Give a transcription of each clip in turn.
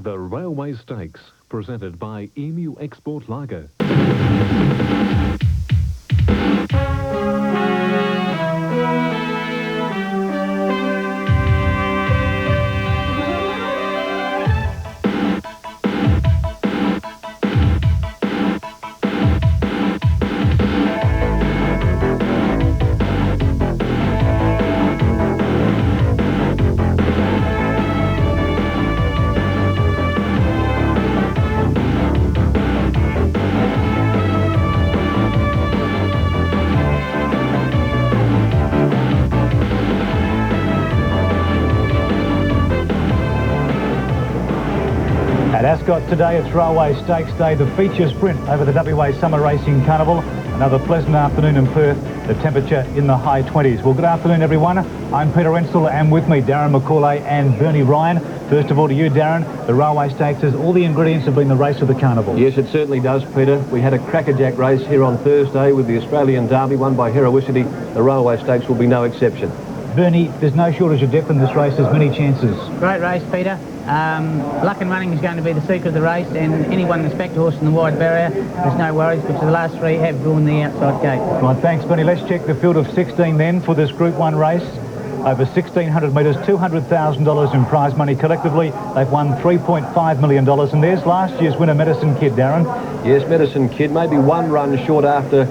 The Railway Stakes, presented by Emu Export Lager. At Ascot today, it's Railway Stakes Day, the feature sprint over the WA Summer Racing Carnival. Another pleasant afternoon in Perth, the temperature in the high 20s. Well, good afternoon, everyone. I'm Peter Rensel, and with me, Darren McCauley and Bernie Ryan. First of all, to you, Darren, the Railway Stakes has all the ingredients of being the race of the Carnival. Yes, it certainly does, Peter. We had a crackerjack race here on Thursday with the Australian Derby won by Heroicity. The Railway Stakes will be no exception. Bernie, there's no shortage of depth in this race. There's many chances. Great race, Peter. Luck and running is going to be the secret of the race, and anyone that's backed a horse in the wide barrier, there's no worries, because the last three have drawn the outside gate. Right, thanks, Bernie. Let's check the field of 16 then for this Group 1 race. Over 1,600 metres, $200,000 in prize money collectively. They've won $3.5 million, and there's last year's winner, Medicine Kid, Darren. Yes, Medicine Kid, maybe one run short after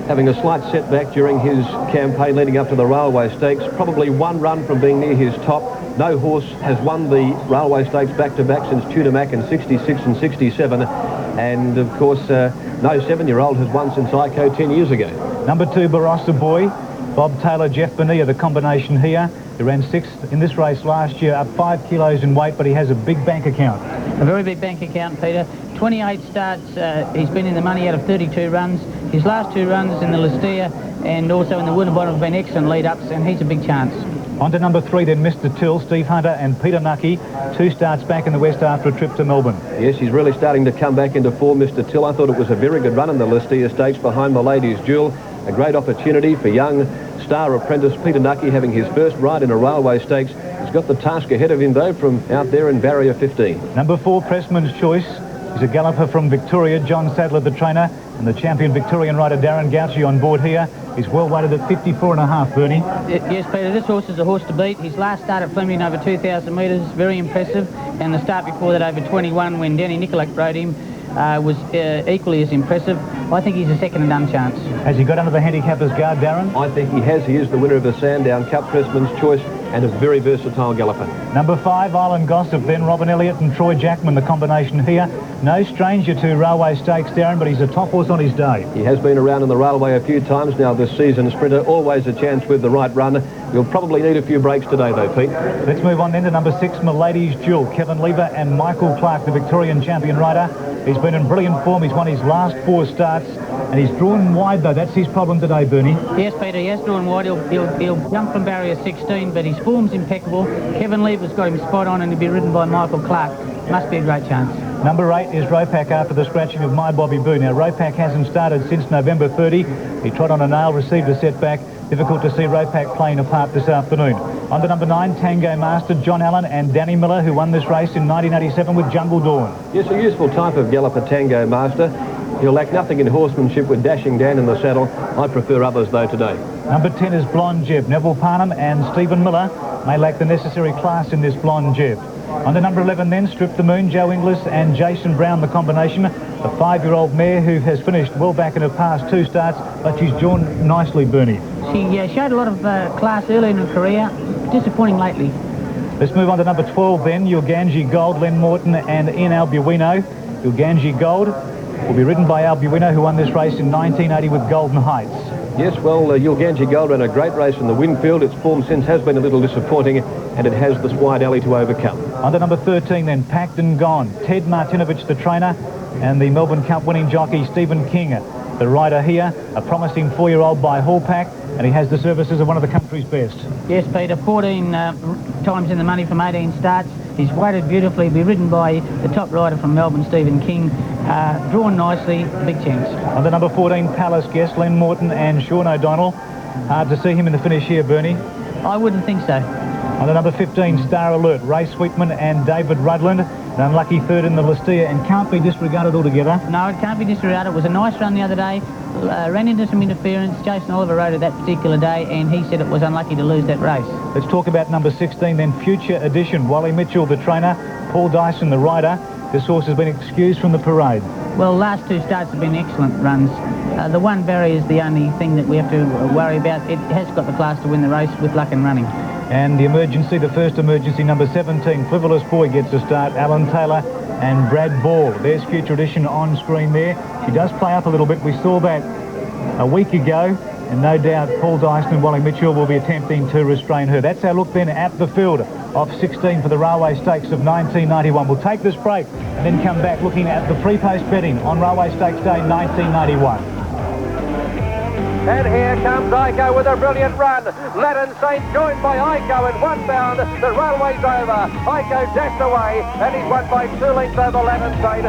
having a slight setback during his campaign leading up to the Railway Stakes. Probably one run from being near his top. No horse has won the Railway Stakes back-to-back since Tudor Mac in 66 and 67. And, of course, no 7-year-old has won since Ico 10 years ago. Number 2, Barossa Boy. Bob Taylor, Jeff Bonilla, the combination here. He ran 6th in this race last year, up 5 kilos in weight, but he has a big bank account. A very big bank account, Peter. 28 starts, he's been in the money out of 32 runs. His last 2 runs in the Listea and also in the Winterbottom have been excellent lead-ups, and he's a big chance. On to number 3 then, Mr. Till, Steve Hunter and Peter Nucky. 2 starts back in the West after a trip to Melbourne. Yes, he's really starting to come back into form, Mr. Till. I thought it was a very good run in the Listea Stakes behind Milady's Jewel. A great opportunity for young star apprentice Peter Nucky having his first ride in a Railway Stakes. He's got the task ahead of him, though, from out there in Barrier 15. Number 4, Pressman's Choice. He's a galloper from Victoria, John Sadler, the trainer, and the champion Victorian rider Darren Gauci on board here. He's well weighted at 54.5, Bernie. Yes, Peter, this horse is a horse to beat. His last start at Fleming over 2,000 metres, very impressive, and the start before that over 21 when Danny Nicolak rode him was equally as impressive. I think he's a second and done chance. Has he got under the handicapper's guard, Darren? I think he has. He is the winner of the Sandown Cup, Pressman's Choice, and a very versatile galloper. Number 5, Island Gossip, then Robin Elliott and Troy Jackman, the combination here. No stranger to Railway Stakes, Darren, but he's a top horse on his day. He has been around in the Railway a few times now this season. Sprinter, always a chance with the right run. You'll probably need a few breaks today, though, Pete. Let's move on then to number 6, Milady's Jewel. Kevin Lever and Michael Clark, the Victorian champion rider. He's been in brilliant form. He's won his last 4 starts, and he's drawn wide, though. That's his problem today, Bernie. Yes, Peter, he has drawn wide. He'll jump from barrier 16, but his form's impeccable. Kevin Lever's got him spot on, and he'll be ridden by Michael Clark. Must be a great chance. Number 8 is Ropac after the scratching of My Bobby Boo. Now, Ropac hasn't started since November 30. He trod on a nail, received a setback. Difficult to see Ropac playing a part this afternoon. On to number 9, Tango Master, John Allen and Danny Miller, who won this race in 1987 with Jungle Dawn. Yes, a useful type of galloper, Tango Master. He'll lack nothing in horsemanship with Dashing Dan in the saddle. I prefer others, though, today. Number 10 is Blonde Jeb. Neville Parnham and Stephen Miller may lack the necessary class in this Blonde Jeb. On to number 11 then, Strip the Moon, Joe Inglis and Jason Brown, the combination. A 5-year-old mare who has finished well back in her past 2 starts, but she's drawn nicely, Bernie. She showed a lot of class early in her career, disappointing lately. Let's move on to number 12 then, Yulganji Gold, Len Morton and Ian Albuino. Yulganji Gold will be ridden by Albuino, who won this race in 1980 with Golden Heights. Yes, well, Yulganji Gold ran a great race in the Winfield. Its form since has been a little disappointing, and it has this wide alley to overcome. On to number 13 then, Packed and Gone. Ted Martinovich, the trainer, and the Melbourne Cup winning jockey Stephen King, the rider here, a promising 4-year-old by Hallpack, and he has the services of one of the country's best. Yes, Peter, 14 times in the money from 18 starts. He's weighted beautifully. He'll be ridden by the top rider from Melbourne, Stephen King. Drawn nicely, big chance. On the number 14, Palace Guest, Len Morton and Sean O'Donnell. Hard to see him in the finish here, Bernie. I wouldn't think so. On the number 15, Star Alert, Ray Sweetman and David Rudland. An unlucky third in the Listia and can't be disregarded altogether. No, it can't be disregarded. It was a nice run the other day. Ran into some interference. Jason Oliver rode it that particular day, and he said it was unlucky to lose that race. Let's talk about number 16 then, Future Edition. Wally Mitchell, the trainer, Paul Dyson, the rider. This horse has been excused from the parade. Well, last two starts have been excellent runs. The one barrier is the only thing that we have to worry about. It has got the class to win the race with luck and running. And the emergency, the first emergency, number 17, Frivolous Boy gets a start. Alan Taylor and Brad Ball. There's Future Edition on screen there. She does play up a little bit. We saw that a week ago. And no doubt Paul Dyson and Wally Mitchell will be attempting to restrain her. That's our look then at the field of 16 for the Railway Stakes of 1991. We'll take this break and then come back looking at the pre-post betting on Railway Stakes Day 1991. And here comes Ico with a brilliant run. Latin Saint joined by Ico in 1 bound. The railway's over. Ico dashed away and he's won by 2 lengths over Latin Saint.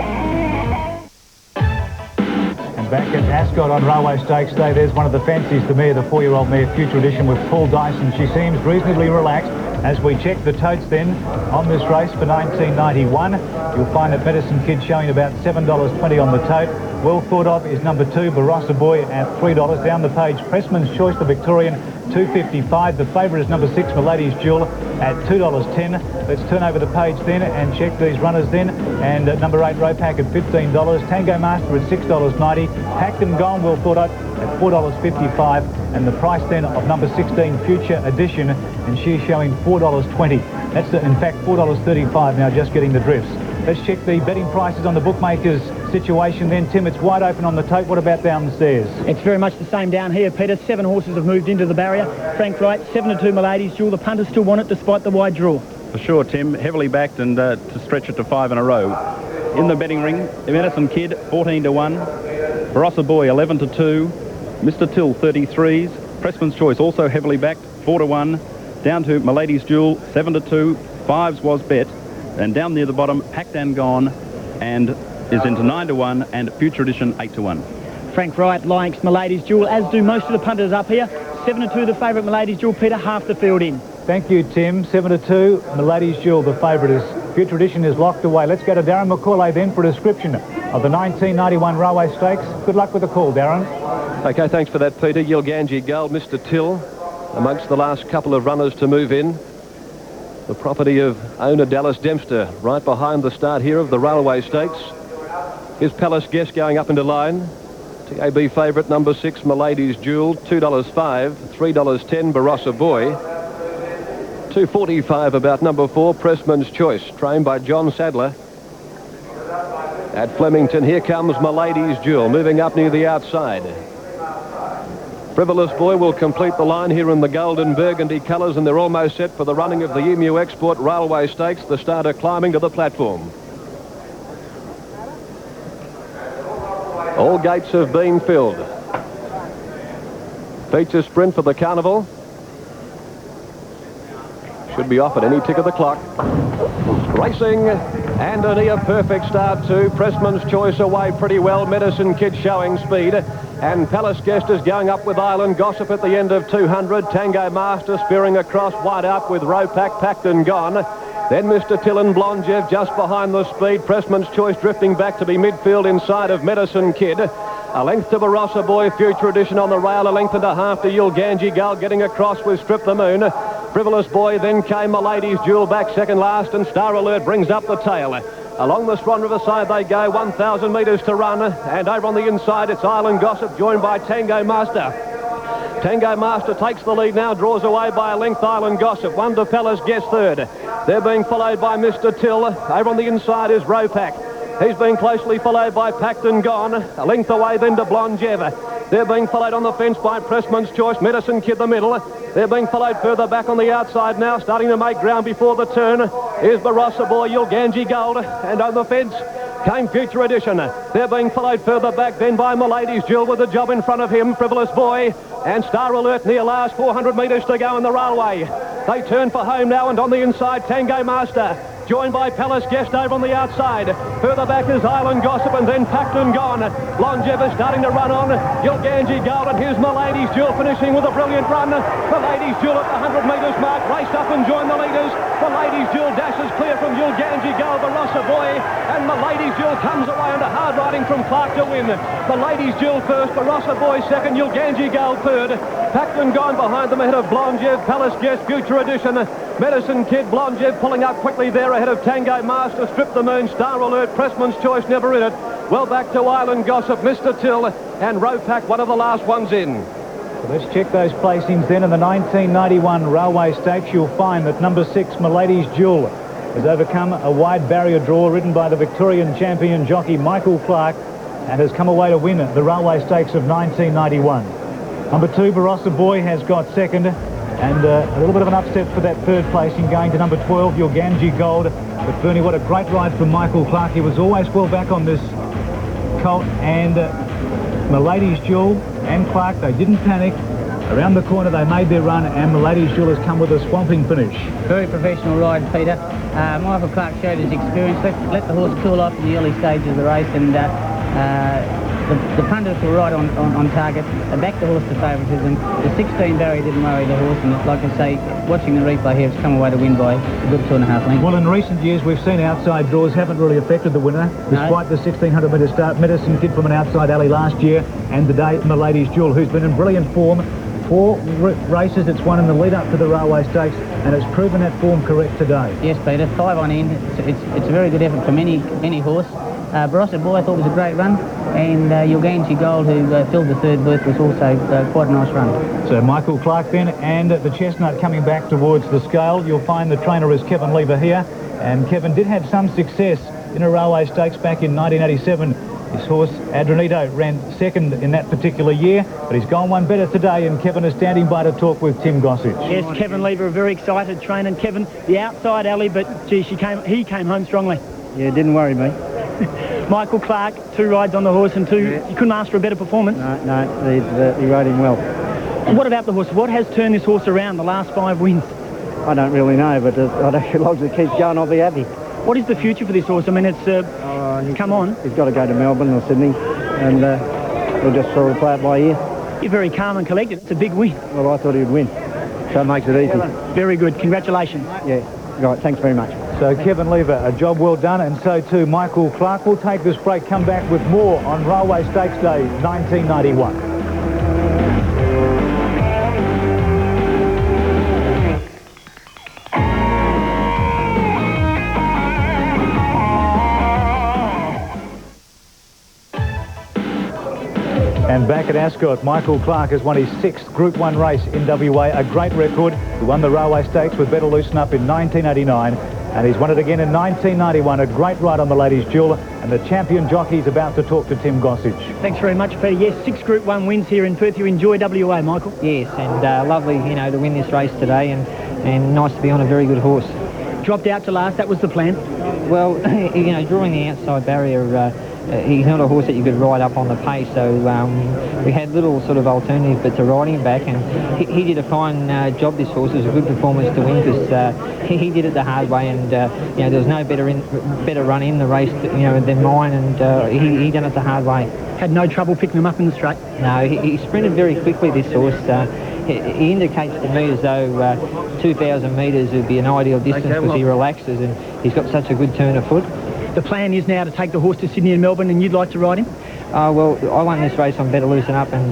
Back at Ascot on Railway Stakes Day, there's one of the fancies, the mare, the 4-year-old mare, Future Edition with Paul Dyson. She seems reasonably relaxed. As we check the totes then on this race for 1991, you'll find that Medicine Kid showing about $7.20 on the tote. Well thought of is number 2, Barossa Boy at $3. Down the page, Pressman's Choice, the Victorian, $2.55. The favourite is number 6, Milady's Jewel, at $2.10. Let's turn over the page then and check these runners then. And number 8, Ropack at $15. Tango Master at $6.90. Packed and Gone, well thought of, at $4.55. And the price then of number 16, Future Edition, and she's showing $4.20. That's in fact $4.35 now, just getting the drifts. Let's check the betting prices on the bookmakers situation then. Tim, it's wide open on the tape. What about downstairs? It's very much the same down here, Peter. 7 horses have moved into the barrier. Frank Wright, 7-2 Milady's Jewel. The punters still want it despite the wide draw. For sure, Tim. Heavily backed and to stretch it to 5 in a row. In the betting ring, Medicine Kid, 14-1. Barossa Boy, 11-2. Mr. Till, 33s. Pressman's Choice, also heavily backed, 4-1. Down to Milady's Jewel, 7-2. 5s was bet. And down near the bottom, Packed and Gone, and is into 9-1, and Future Edition, 8-1. Frank Wright likes Milady's Jewel, as do most of the punters up here. 7-2, the favourite Milady's Jewel. Peter, half the field in. Thank you, Tim. 7-2, Milady's Jewel, the favourite is Future Edition is locked away. Let's go to Darren McCauley then for a description of the 1991 Railway Stakes. Good luck with the call, Darren. OK, thanks for that, Peter. Yilganji Gold, Mr. Till, amongst the last couple of runners to move in. The property of owner Dallas Dempster, right behind the start here of the Railway Stakes. Here's Palace Guest going up into line. TAB favourite number 6, Milady's Jewel, $2.05, $3.10 Barossa Boy. $2.45 about number 4, Pressman's Choice, trained by John Sadler. At Flemington, here comes Milady's Jewel, moving up near the outside. Frivolous Boy will complete the line here in the gold and burgundy colours, and they're almost set for the running of the Emu Export Railway Stakes. The starter climbing to the platform. All gates have been filled. Feature sprint for the carnival. Should be off at any tick of the clock. Racing, and a near perfect start too. Pressman's Choice away pretty well. Medicine Kid showing speed. And Palace Guest is going up with Island Gossip at the end of 200. Tango Master spearing across wide out with Ropack, Packed and Gone. Then Mr. Till and Blonjev just behind the speed. Pressman's Choice drifting back to be midfield inside of Medicine Kid. A length to Barossa Boy, Future Edition on the rail. A length and a half to Yilganji Gold getting across with Strip the Moon. Frivolous Boy, then came Milady's Jewel back second last, and Star Alert brings up the tail. Along the Swan River side they go, 1,000 metres to run, and over on the inside it's Island Gossip joined by Tango Master. Tango Master takes the lead now, draws away by a length Island Gossip. Wonder Palace gets third. They're being followed by Mr. Till. Over on the inside is Ropack. He's being closely followed by Packed and Gone. A length away then to Blonjev. They're being followed on the fence by Pressman's Choice. Medicine Kid the middle. They're being followed further back on the outside now, starting to make ground before the turn. Here's Barossa Boy, Yilganji Gold, and on the fence came Future Edition. They're being followed further back then by Milady's Jewel with the job in front of him, Frivolous Boy, and Star Alert near last, 400 metres to go in the railway. They turn for home now, and on the inside, Tango Master. joined by Palace Guest over on the outside. Further back is Island Gossip, and then Packed and Gone. Blonjev is starting to run on. Gilganji Gold, and here's Milady's Jewel finishing with a brilliant run. Milady's Jewel at the 100 metres mark, raced up and joined the leaders. Milady's Jewel dashes clear from Gilganji Gold, Barossa Boy, and Milady's Jewel comes away under hard riding from Clark to win. Milady's Jewel first, Barossa Boy second, Gilganji Gold third. Packed and Gone behind them ahead of Blonjev, Palace Guest, Future Edition. Medicine Kid, Blonjev pulling up quickly there ahead of Tango Master, Strip the Moon, Star Alert, Pressman's Choice, Never In It. Well back to Island Gossip, Mr. Till, and Ropack, one of the last ones in. So let's check those placings then. In the 1991 Railway Stakes, you'll find that number 6, Milady's Jewel, has overcome a wide barrier draw ridden by the Victorian champion jockey Michael Clark and has come away to win the Railway Stakes of 1991. Number 2, Barossa Boy, has got second, and a little bit of an upset for that third placing, going to number 12, Gilganji Gold. But Bernie, what a great ride from Michael Clark. He was always well back on this colt, and Milady's Jewel and Clark, they didn't panic. Around the corner they made their run, and Milady's Jewel has come with a swamping finish. Very professional ride, Peter. Michael Clark showed his experience. Let the horse cool off in the early stages of the race, and the punters were right on target. They backed the horse to favouritism. The 16 barrier didn't worry the horse, and like I say, watching the replay here, it's come away to win by a good 2.5 lengths. Well, in recent years we've seen outside draws haven't really affected the winner, despite the 1600 metre start. Medicine Kid from an outside alley last year, and today Milady's Jewel, who's been in brilliant form. 4 races it's won in the lead up to the Railway Stakes, and it's proven that form correct today. Yes, Peter, 5 on end. It's a very good effort from any horse. Barossa Boy I thought was a great run, and Gilganji Gold, who filled the third berth, was also quite a nice run. So Michael Clark then, and the Chestnut coming back towards the scale. You'll find the trainer is Kevin Lever here, and Kevin did have some success in a Railway Stakes back in 1987. His horse, Adrenito, ran second in that particular year, but he's gone one better today, and Kevin is standing by to talk with Tim Gossage. Yes, Kevin Lever, a very excited trainer. And Kevin, the outside alley, but gee, he came home strongly. Yeah, it didn't worry me. Michael Clark, 2 rides on the horse, and 2, you couldn't ask for a better performance. No, he rode him well. And what about the horse? What has turned this horse around the last 5 wins? I don't really know, but as long as it keeps going, I'll be happy. What is the future for this horse? I mean, it's come on. He's got to go to Melbourne or Sydney, and we'll just sort of play it by ear. You're very calm and collected. It's a big win. Well, I thought he'd win, so it makes it easy. Very good. Congratulations. Yeah, right, thanks very much. So Kevin Lever, a job well done, and so too Michael Clark. We'll take this break, come back with more on Railway Stakes Day 1991. And back at Ascot, Michael Clark has won his 6th Group 1 race in WA, a great record. He won the Railway Stakes with Better Loosen Up in 1989, and he's won it again in 1991. A great ride on Milady's Jewel, and the champion jockey's about to talk to Tim Gossage. Thanks very much, Peter. Yes, 6 Group 1 wins here in Perth. You enjoy WA, Michael? Yes, and lovely, to win this race today, and nice to be on a very good horse. Dropped out to last, that was the plan? Well, drawing the outside barrier, he's not a horse that you could ride up on the pace, so we had little sort of alternative but to riding him back, and he did a fine job, this horse. It was a good performance to win, because he did it the hard way, and there was no better run in the race than mine, and he done it the hard way. Had no trouble picking him up in the straight? No, he sprinted very quickly, this horse. He indicates to me as though 2,000 metres would be an ideal distance, because he relaxes, and he's got such a good turn of foot. The plan is now to take the horse to Sydney and Melbourne, and you'd like to ride him? Well, I won this race on Better Loosen Up, and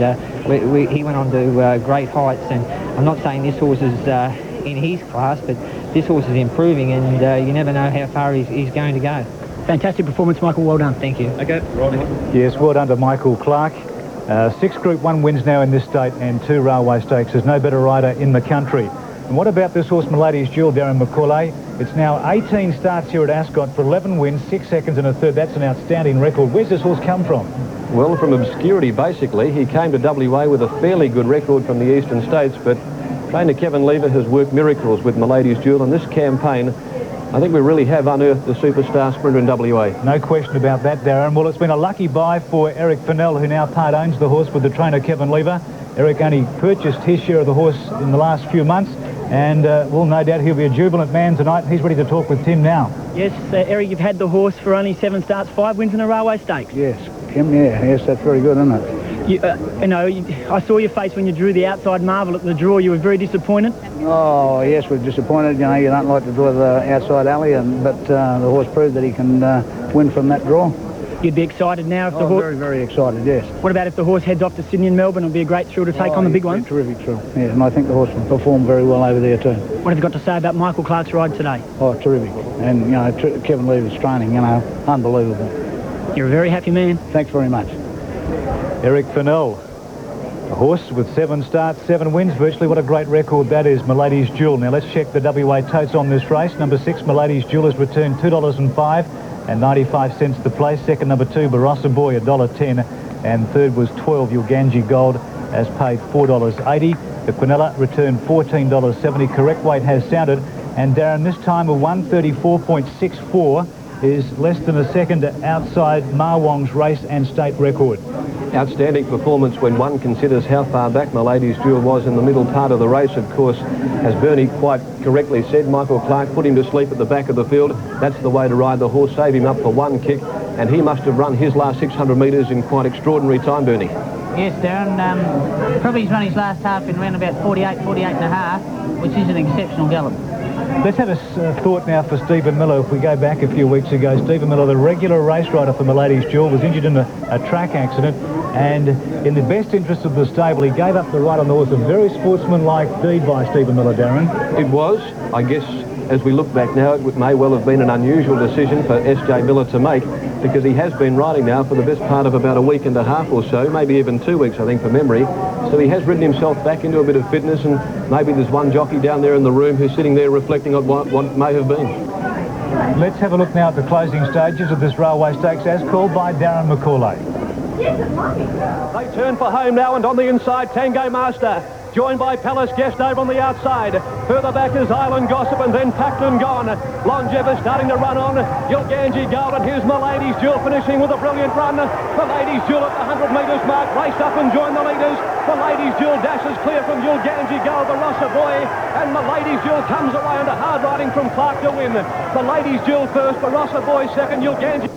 he went on to great heights, and I'm not saying this horse is in his class, but this horse is improving, and you never know how far he's going to go. Fantastic performance, Michael. Well done. Thank you. Okay, right. Yes, well done to Michael Clark. 6 Group 1 wins now in this state, and 2 Railway Stakes. There's no better rider in the country. And what about this horse, Milady's Jewel, Darren McCauley? It's now 18 starts here at Ascot for 11 wins, 6 seconds and a third. That's an outstanding record. Where's this horse come from? Well, from obscurity, basically. He came to WA with a fairly good record from the eastern states, but trainer Kevin Lever has worked miracles with Milady's Jewel, and this campaign, I think we really have unearthed the superstar sprinter in WA. No question about that, Darren. Well, it's been a lucky buy for Eric Fennell, who now part owns the horse with the trainer Kevin Lever. Eric only purchased his share of the horse in the last few months, And, well, no doubt he'll be a jubilant man tonight. He's ready to talk with Tim now. Yes, Eric, you've had the horse for only 7 starts, 5 wins in a railway stakes. Yes, Kim, yes, that's very good, isn't it? I saw your face when you drew the outside marvel at the draw. You were very disappointed. Oh, yes, we're disappointed. You know, you don't like to draw the outside alley, but the horse proved that he can win from that draw. You'd be excited now if the horse... Very, very excited, yes. What about if the horse heads off to Sydney and Melbourne? It'll be a great thrill to take on the big one. Terrific thrill, yeah, and I think the horse will perform very well over there too. What have you got to say about Michael Clark's ride today? Oh, terrific. And, you know, Kevin Lever's training, you know, unbelievable. You're a very happy man. Thanks very much. Eric Fennell, a horse with 7 starts, 7 wins virtually. What a great record that is, Milady's Jewel. Now let's check the WA totes on this race. Number 6, Milady's Jewel, has returned $2.05 and 95 cents to place. Second, number 2, Barossa Boy, $1.10, and third was 12, Yulganji Gold, as paid $4.80. The Quinella returned $14.70. Correct weight has sounded, and Darren, this time a 134.64 is less than a second outside Ma Wong's race and state record. Outstanding performance when one considers how far back Milady's Jewel was in the middle part of the race. Of course, as Bernie quite correctly said, Michael Clark put him to sleep at the back of the field. That's the way to ride the horse, save him up for 1 kick, and he must have run his last 600 metres in quite extraordinary time, Bernie. Yes, Darren, probably he's run his last half in around about 48 and a half, which is an exceptional gallop. Let's have a thought now for Stephen Miller. If we go back a few weeks ago, Stephen Miller, the regular race rider for Milady's Jewel, was injured in a track accident, and in the best interest of the stable, he gave up the ride on the horse. A very sportsmanlike deed by Stephen Miller, Darren. It was. I guess, as we look back now, it may well have been an unusual decision for S.J. Miller to make, because he has been riding now for the best part of about a week and a half or so, maybe even 2 weeks, I think, from memory. So he has ridden himself back into a bit of fitness, and maybe there's one jockey down there in the room who's sitting there reflecting on what may have been. Let's have a look now at the closing stages of this railway stakes, as called by Darren McCauley. They turn for home now, and on the inside, Tango Master, joined by Palace Guest over on the outside. Further back is Island Gossip, and then Pacton Gone. Longevous starting to run on. Yulganji Gold, and here's Milady's Jewel finishing with a brilliant run. Milady's Jewel at the 100 metres mark, raced up and joined the leaders. Milady's Jewel dashes clear from Yulganji Gold, the Barossa Boy, and Milady's Jewel comes away under hard riding from Clark to win. Milady's Jewel first, Barossa Boy second, Yulganji.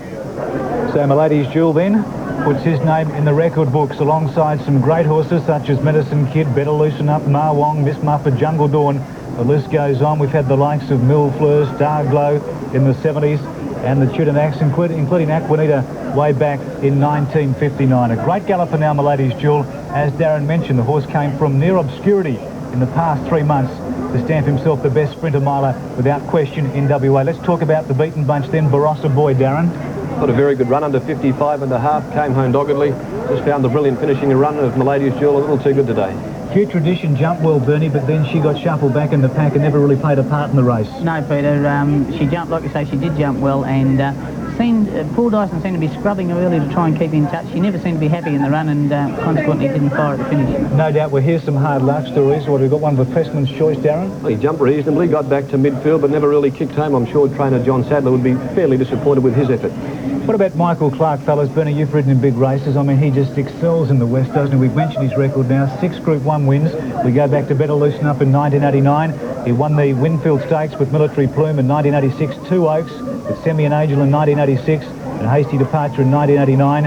So Milady's Jewel then puts his name in the record books alongside some great horses such as Medicine Kid, Better Loosen Up, Ma Wong, Miss Muffet, Jungle Dawn. The list goes on. We've had the likes of Mill Fleur, Star Glow in the 70s, and the Tudanax, including Aquanita way back in 1959. A great galloper now, Milady's Jewel. As Darren mentioned, the horse came from near obscurity in the past 3 months to stamp himself the best sprinter miler without question in WA. Let's talk about the beaten bunch then, Barossa Boy, Darren. Got a very good run under 55 and a half, came home doggedly. Just found the brilliant finishing run of Milady's Jewel a little too good today. Future Edition jumped well, Bernie, but then she got shuffled back in the pack and never really played a part in the race. No, Peter, she jumped, like I say, she did jump well, and Paul Dyson seemed to be scrubbing her early to try and keep in touch. She never seemed to be happy in the run, and consequently didn't fire at the finish. No doubt we'll hear some hard luck stories. We've got one with Pressman's Choice, Darren. Well, he jumped reasonably, got back to midfield, but never really kicked home. I'm sure trainer John Sadler would be fairly disappointed with his effort. What about Michael Clark, fellas? Bernie, you've ridden in big races. I mean, he just excels in the West, doesn't he? We've mentioned his record now, 6 Group 1 wins. We go back to Better Loosen Up in 1989. He won the Winfield Stakes with Military Plume in 1986, 2 Oaks with Semi and Angel in 1986, and Hasty Departure in 1989.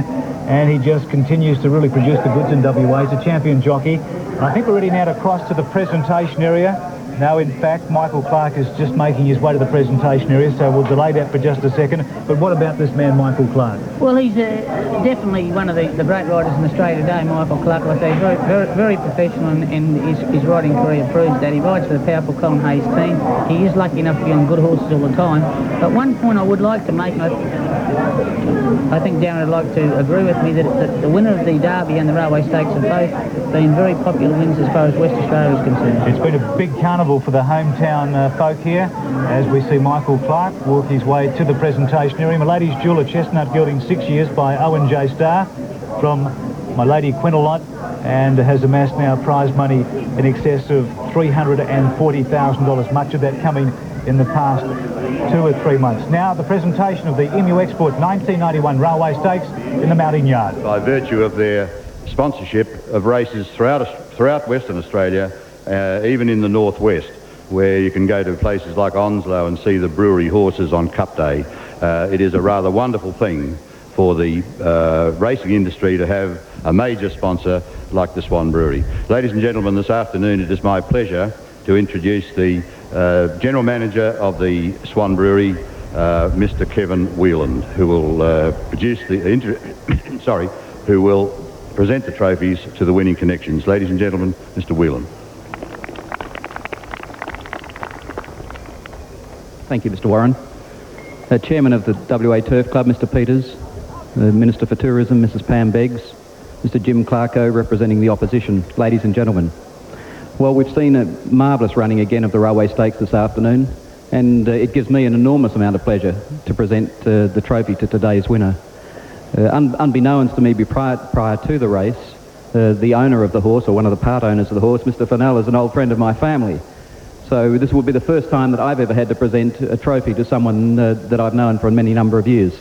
And he just continues to really produce the goods in WA. He's a champion jockey. And I think we're ready now to cross to the presentation area. No, in fact, Michael Clark is just making his way to the presentation area, so we'll delay that for just a second. But what about this man, Michael Clark? Well, he's definitely one of the great riders in Australia today, Michael Clark. Like I say, he's very professional, and his riding career proves that. He rides for the powerful Colin Hayes team. He is lucky enough to be on good horses all the time. But one point I would like to make, and I think Darren would like to agree with me, that the winner of the Derby and the Railway Stakes have both been very popular wins as far as West Australia is concerned. It's been a big carnival for the hometown folk here, as we see Michael Clark walk his way to the presentation area. Milady's Jewel, a chestnut gelding, 6 years by Owen J. Starr from My Lady Quintelot, and has amassed now prize money in excess of $340,000, much of that coming in the past 2 or 3 months. Now the presentation of the Emu Export 1991 Railway Stakes in the Mounting Yard. By virtue of their sponsorship of races throughout Western Australia, even in the northwest, where you can go to places like Onslow and see the brewery horses on Cup Day. It is a rather wonderful thing for the racing industry to have a major sponsor like the Swan Brewery. Ladies and gentlemen, this afternoon it is my pleasure to introduce the General Manager of the Swan Brewery, Mr. Kevin Whelan, who will who will present the trophies to the winning connections. Ladies and gentlemen, Mr. Whelan. Thank you, Mr. Warren. Chairman of the WA Turf Club, Mr. Peters, Minister for Tourism, Mrs. Pam Beggs, Mr. Jim Clarko, representing the opposition. Ladies and gentlemen, well, we've seen a marvellous running again of the Railway Stakes this afternoon, and it gives me an enormous amount of pleasure to present the trophy to today's winner. Unbeknownst to me prior to the race, the owner of the horse, or one of the part owners of the horse, Mr. Fennell, is an old friend of my family. So this would be the first time that I've ever had to present a trophy to someone that I've known for a many number of years.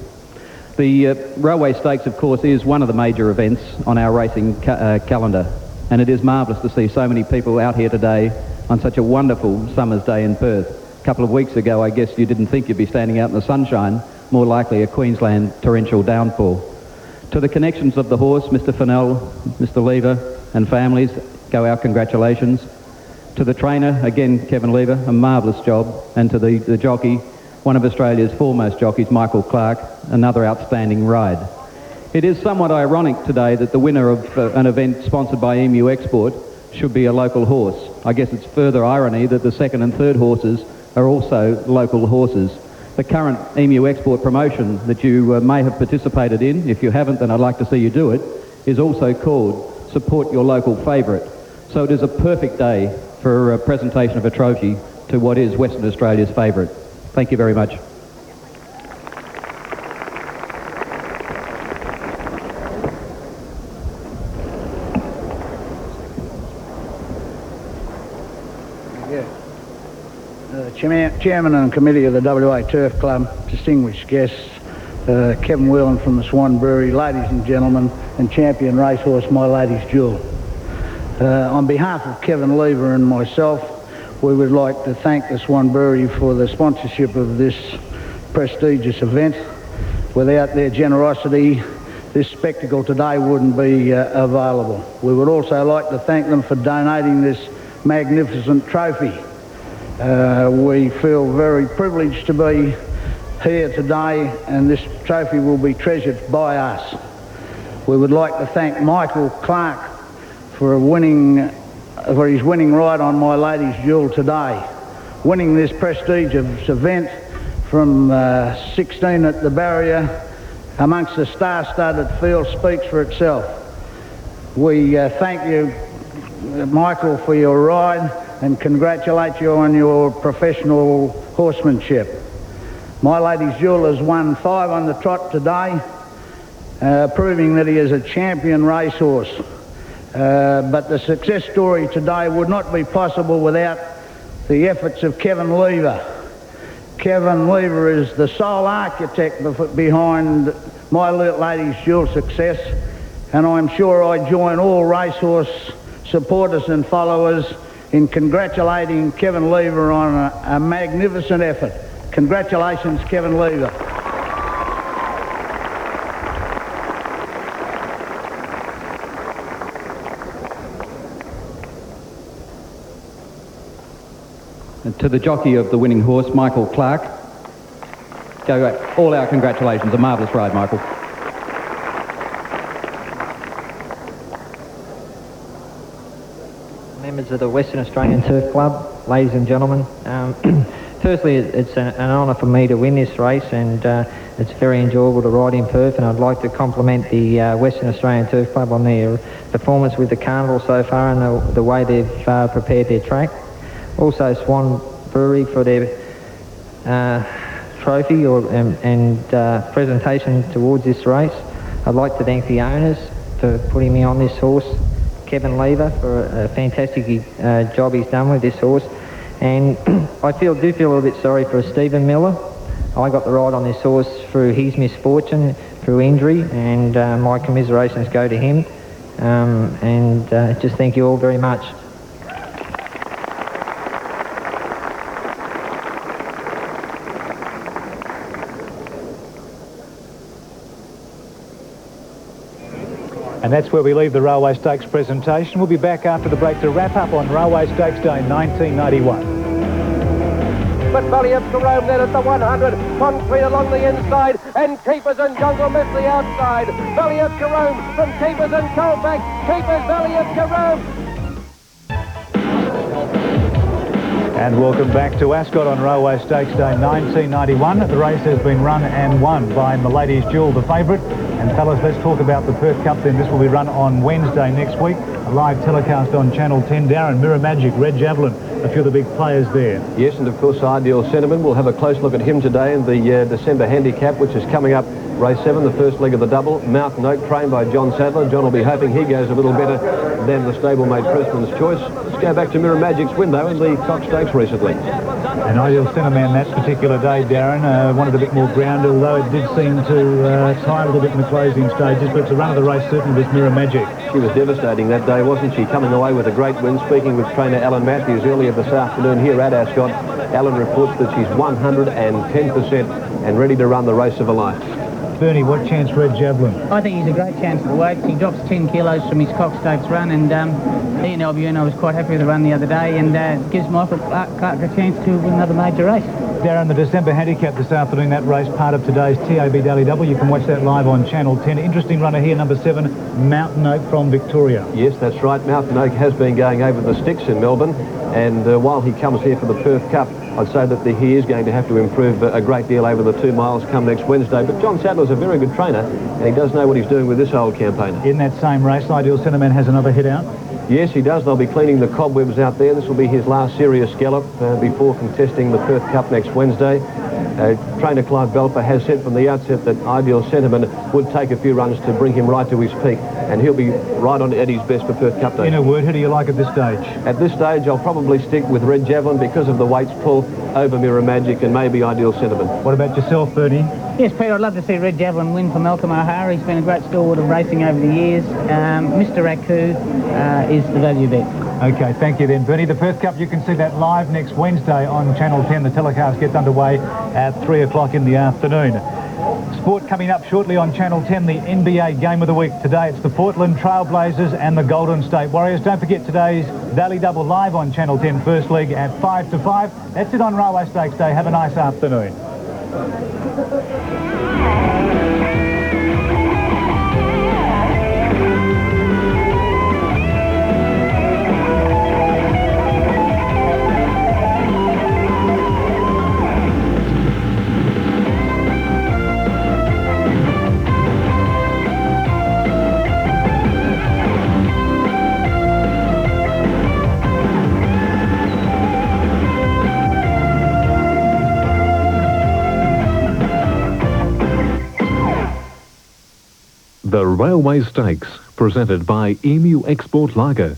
The Railway Stakes, of course, is one of the major events on our racing calendar, and it is marvellous to see so many people out here today on such a wonderful summer's day in Perth. A couple of weeks ago, I guess you didn't think you'd be standing out in the sunshine, more likely a Queensland torrential downpour. To the connections of the horse, Mr. Fennell, Mr. Lever and families, go our congratulations. To the trainer, again, Kevin Lever, a marvellous job. And to the jockey, one of Australia's foremost jockeys, Michael Clark, another outstanding ride. It is somewhat ironic today that the winner of an event sponsored by Emu Export should be a local horse. I guess it's further irony that the second and third horses are also local horses. The current Emu Export promotion that you may have participated in, if you haven't, then I'd like to see you do it, is also called Support Your Local Favourite. So it is a perfect day for a presentation of a trophy to what is Western Australia's favourite. Thank you very much. Chairman and committee of the WA Turf Club, distinguished guests, Kevin Whelan from the Swan Brewery, ladies and gentlemen, and champion racehorse My Lady's Jewel. On behalf of Kevin Lever and myself, we would like to thank the Swan Brewery for the sponsorship of this prestigious event. Without their generosity, this spectacle today wouldn't be available. We would also like to thank them for donating this magnificent trophy. We feel very privileged to be here today, and this trophy will be treasured by us. We would like to thank Michael Clark for his winning ride on My Lady's Jewel today. Winning this prestigious event from 16 at the barrier amongst the star-studded field speaks for itself. We thank you, Michael, for your ride and congratulate you on your professional horsemanship. My Lady's Jewel has won 5 on the trot today, proving that he is a champion racehorse. But the success story today would not be possible without the efforts of Kevin Lever. Kevin Lever is the sole architect behind My Lady's Jewel success, and I'm sure I join all racehorse supporters and followers in congratulating Kevin Lever on a magnificent effort. Congratulations, Kevin Lever. And to the jockey of the winning horse, Michael Clark, go all our congratulations. A marvellous ride, Michael. Members of the Western Australian Turf Club, ladies and gentlemen, firstly it's an honour for me to win this race, and it's very enjoyable to ride in Perth, and I'd like to compliment the Western Australian Turf Club on their performance with the carnival so far and the way they've prepared their track. Also Swan Brewery for their trophy and presentation towards this race. I'd like to thank the owners for putting me on this horse, Kevin Lever, for a fantastic job he's done with this horse, and I do feel a little bit sorry for Stephen Miller. I got the ride on this horse through his misfortune, through injury, and my commiserations go to him, and just thank you all very much. And that's where we leave the Railway Stakes presentation. We'll be back after the break to wrap up on Railway Stakes Day 1991. But Valley of Jerome then at the 100. Concrete along the inside, and Keepers and Jungle miss the outside. Valley of Jerome from Keepers and Colfax. Keepers, Valley of Jerome. And welcome back to Ascot on Railway Stakes Day 1991. The race has been run and won by Milady's Jewel, the favourite. And fellas, let's talk about the Perth Cup then. This will be run on Wednesday next week. A live telecast on Channel 10. Darren, Mirror Magic, Red Javelin, a few of the big players there. Yes, and of course Ideal Sentiment. We'll have a close look at him today in the December handicap, which is coming up. Race 7, the first leg of the double. Mountain Oak, trained by John Sadler. John will be hoping he goes a little better than the stablemate Pressman's Choice. Let's go back to Mirror Magic's win, though, in the Cox Stakes recently. And Ideal Sentiment that particular day, Darren, wanted a bit more ground, although it did seem to tie a little bit in the closing stages, but the run of the race certainly was Mirror Magic. She was devastating that day, wasn't she? Coming away with a great win. Speaking with trainer Alan Matthews earlier this afternoon here at Ascot, Alan reports that she's 110% and ready to run the race of her life. Bernie, what chance Red Javelin? I think he's a great chance at the weights. He drops 10 kilos from his Cox Stakes run, and Ian Albion, I was quite happy with the run the other day, and gives Michael Clark a chance to win another major race. Darren, the December handicap this afternoon, that race part of today's TAB Daily Double. You can watch that live on Channel 10. Interesting runner here, number 7, Mountain Oak from Victoria. Yes, that's right. Mountain Oak has been going over the sticks in Melbourne, and while he comes here for the Perth Cup, I'd say that he is going to have to improve a great deal over the 2 miles come next Wednesday. But John Sadler's a very good trainer, and he does know what he's doing with this old campaigner. In that same race, Ideal Sentiment has another hit out. Yes, he does. They'll be cleaning the cobwebs out there. This will be his last serious gallop before contesting the Perth Cup next Wednesday. Trainer Clive Belper has said from the outset that Ideal Sentiment would take a few runs to bring him right to his peak, and he'll be right on at his best for Perth Cup Day. In a word, who do you like at this stage? At this stage, I'll probably stick with Red Javelin because of the weights pull over Mirror Magic and maybe Ideal Sentiment. What about yourself, Bernie? Yes, Peter, I'd love to see Red Javelin win for Malcolm O'Hara. He's been a great stalwart of racing over the years. Mr. Raku is the value bet. Okay, thank you then, Bernie. The Perth Cup, you can see that live next Wednesday on Channel 10. The telecast gets underway at 3 o'clock in the afternoon. Sport coming up shortly on Channel 10, the NBA Game of the Week. Today it's the Portland Trailblazers and the Golden State Warriors. Don't forget today's Daily Double live on Channel 10, first leg at 5 to 5. That's it on Railway Stakes Day. Have a nice afternoon. The Railway Stakes, presented by Emu Export Lager.